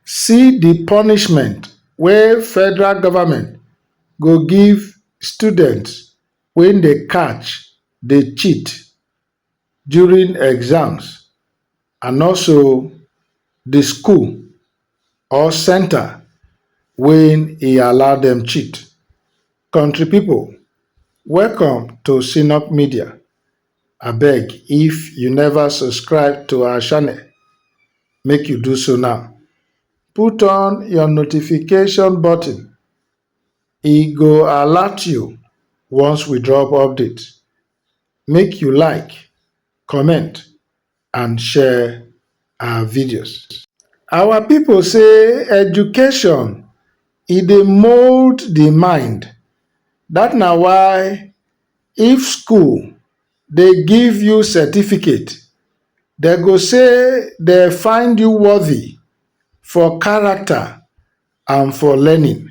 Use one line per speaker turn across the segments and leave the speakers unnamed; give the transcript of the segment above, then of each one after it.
See the punishment wey federal government go give students when they catch dey cheat during exams, and also the school or center when e allow them cheat. Country people, welcome to Synop Media. Abeg, if you never subscribe to our channel, make you do so now. Put on your notification button. E go alert you once we drop update. Make you like, comment, and share our videos. Our people say education e dey mold the mind. Dat na why if school dey give you certificate, dem go say dem find you worthy for character and for learning.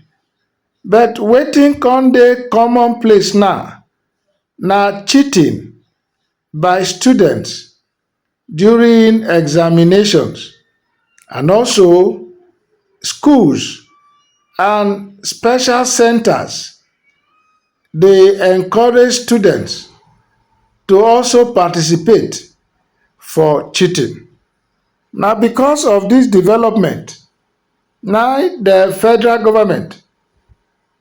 But wetin come dey commonplace now na cheating by students during examinations, and also schools and special centers dey encourage students to also participate for cheating. Na because of dis development na the federal government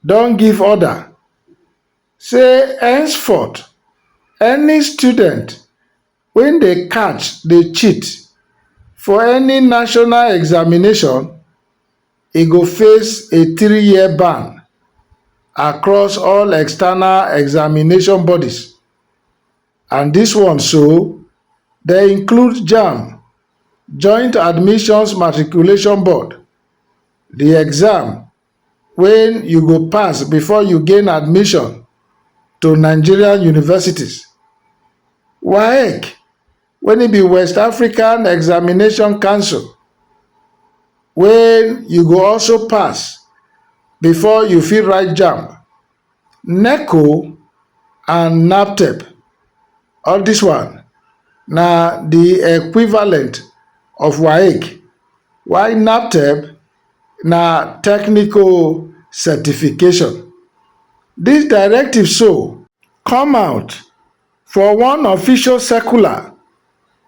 don give order say henceforth any student wey dey catch dey cheat for any national examination, e go face a 3-year ban across all external examination bodies. And dis one so dey include JAMB, Joint Admissions Matriculation Board, the exam wey you go pass before you gain admission to Nigerian universities, WAEC wey e be West African Examination Council, wey you go also pass before you fit write JAMB, NECO, and NAPTEP. All dis one na the equivalent of WAEC, while NAPTEP na technical certification. Dis directive so come out for one official circular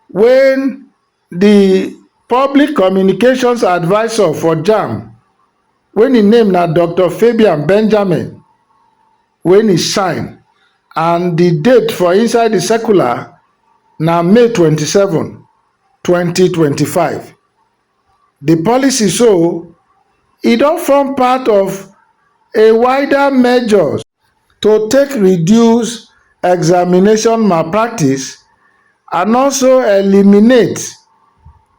when the public communications advisor for JAMB, when im name na Dr. Fabian Benjamin, when e sign, and the date for inside the circular na May 27, 2025. The policy so e don form part of a wider measures to take reduce examination malpractice and also eliminate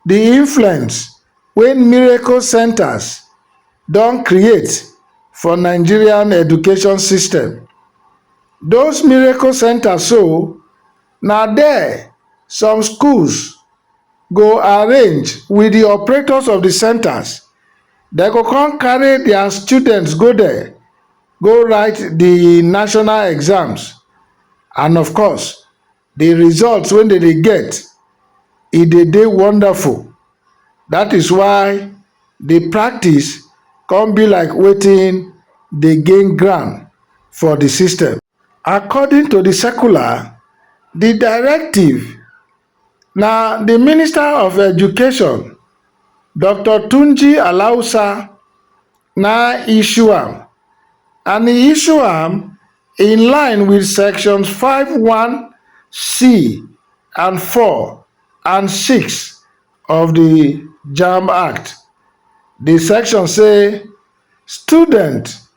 the influence wey miracle centers don create for Nigerian education system. Those miracle centers so na there some schools go arrange with the operators of the centers. Dem go come carry their students go there, go write the national exams, and of course the results wey dem dey get e dey wonderful. That is why the practice come be like wetin dey gain ground for the system. According to the circular, the directive na the Minister of Education, Dr. Tunji Alausa, na issue am, and e issue am in line with sections 5(1)(c) and 4 and 6 of the JAMB Act. The section say students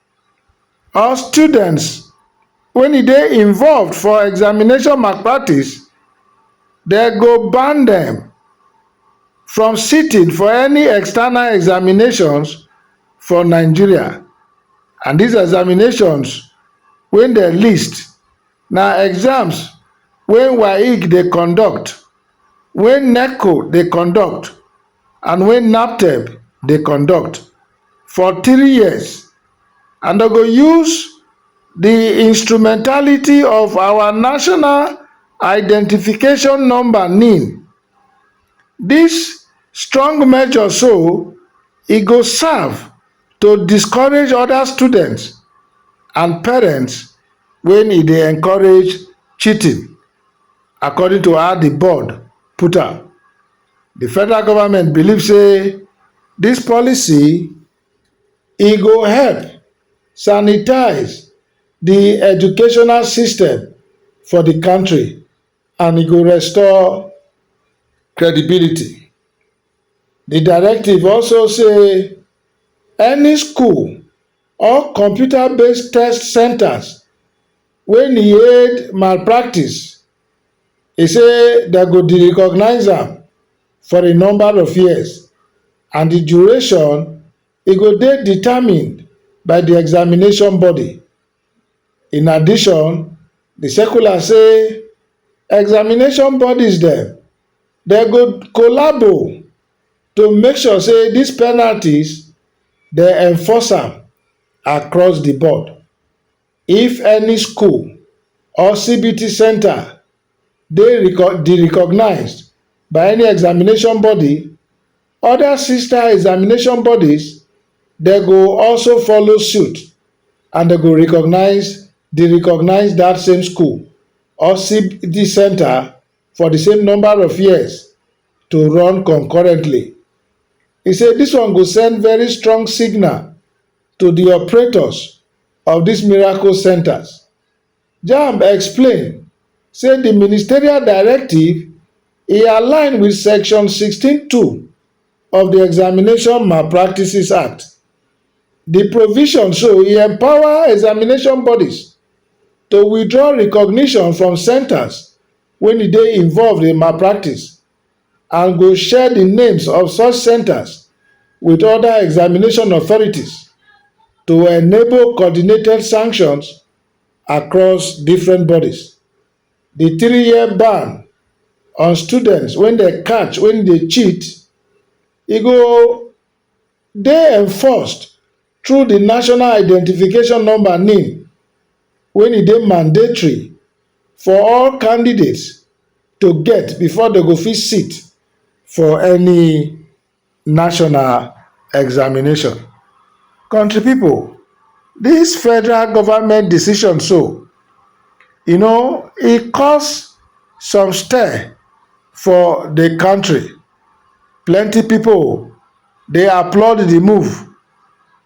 when e dey involved for examination malpractice, dem go ban dem from sitting for any external examinations for Nigeria. And these examinations wey dem list na exams wey WAEC dey conduct, wey NECO dey conduct, and wey NAPTEP dey conduct for 3 years, and dem go use the instrumentality of our national identification number NIN. Dis strong measure so e go serve to discourage other students and parents when e dey encourage cheating, according to how the board put am. The federal government believe say this policy e go help sanitize the educational system for the country, and e go restore credibility. The directive also say any school or computer-based test centers wey need malpractice, e say dem go derecognize am for a number of years, and the duration e go dey determined by the examination body. In addition, the circular say examination bodies dem go collabo to make sure say these penalties dem enforce am across the board. If any school or CBT center dey derecognized by any examination body, other sister examination bodies dem go also follow suit, and dem go derecognize that same school or CBT center for the same number of years to run concurrently. E say dis one go send very strong signal to the operators of these miracle centers. JAMB explain say the ministerial directive e align with section 16(2) of the Examination Malpractices Act. The provision so e empower examination bodies to withdraw recognition from centers wey e dey involved in malpractice, and go share the names of such centers with other examination authorities to enable coordinated sanctions across different bodies. The 3-year ban on students when dem catch when dey cheat, e go dey enforced through the national identification number NIN, when e dey mandatory for all candidates to get before dem go fit sit for any national examination. Country people, this federal government decision so, e cause some stir for the country. Plenty people dey applaud the move.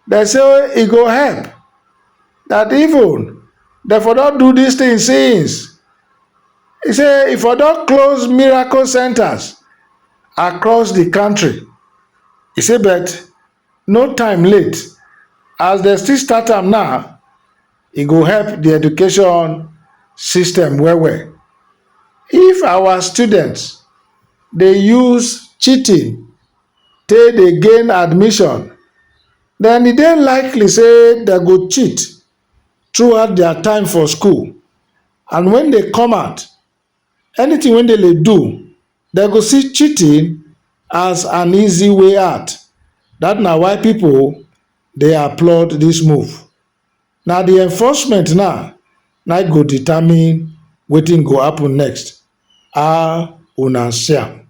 Dem say e go help that even dem for don do dis thing since. E say e for don close miracle centers across the country. E say but no time late, as dem still start am now, e go help the education system well well. If our students dey use cheating take dey gain admission, then e dey likely say dem go cheat throughout their time for school, and when they come out, anything wey dem dey do, dem go see cheating as an easy way out. That na why people dey applaud this move. Na the enforcement now na go determine wetin go happen next. How una see am?